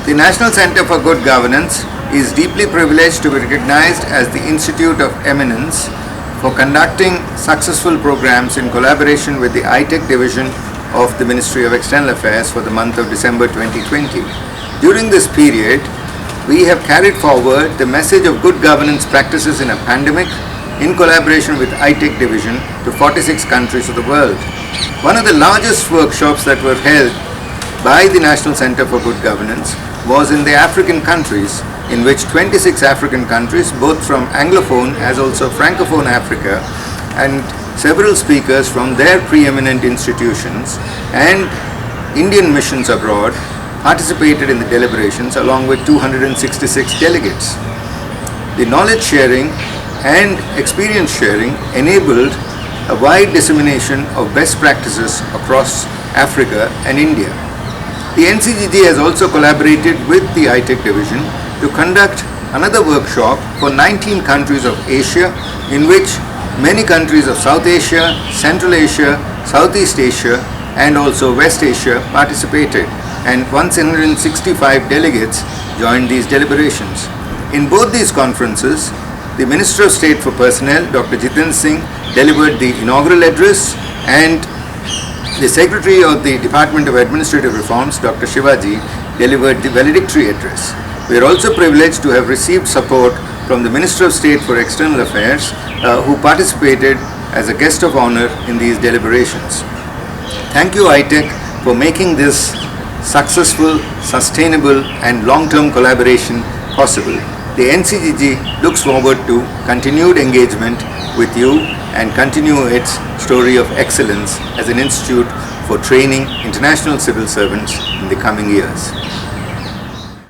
The National Centre for Good Governance is deeply privileged to be recognized as the Institute of Eminence for conducting successful programs in collaboration with the ITEC Division of the Ministry of External Affairs for the month of December 2020. During this period, we have carried forward the message of good governance practices in a pandemic in collaboration with ITEC Division to 46 countries of the world. One of the largest workshops that were held by the National Centre for Good Governance was in the African countries, in which 26 African countries, both from Anglophone as also Francophone Africa, and several speakers from their preeminent institutions and Indian missions abroad participated in the deliberations along with 266 delegates. The knowledge sharing and experience sharing enabled a wide dissemination of best practices across Africa and India. The NCGG has also collaborated with the ITEC Division to conduct another workshop for 19 countries of Asia, in which many countries of South Asia, Central Asia, Southeast Asia and also West Asia participated, and 165 delegates joined these deliberations. In both these conferences, the Minister of State for Personnel, Dr. Jitendra Singh, delivered the inaugural address, and the Secretary of the Department of Administrative Reforms, Dr. Shivaji, delivered the valedictory address. We are also privileged to have received support from the Minister of State for External Affairs, who participated as a guest of honor in these deliberations. Thank you, ITEC, for making this successful, sustainable and long-term collaboration possible. The NCGG looks forward to continued engagement with you and continue its story of excellence as an institute for training international civil servants in the coming years.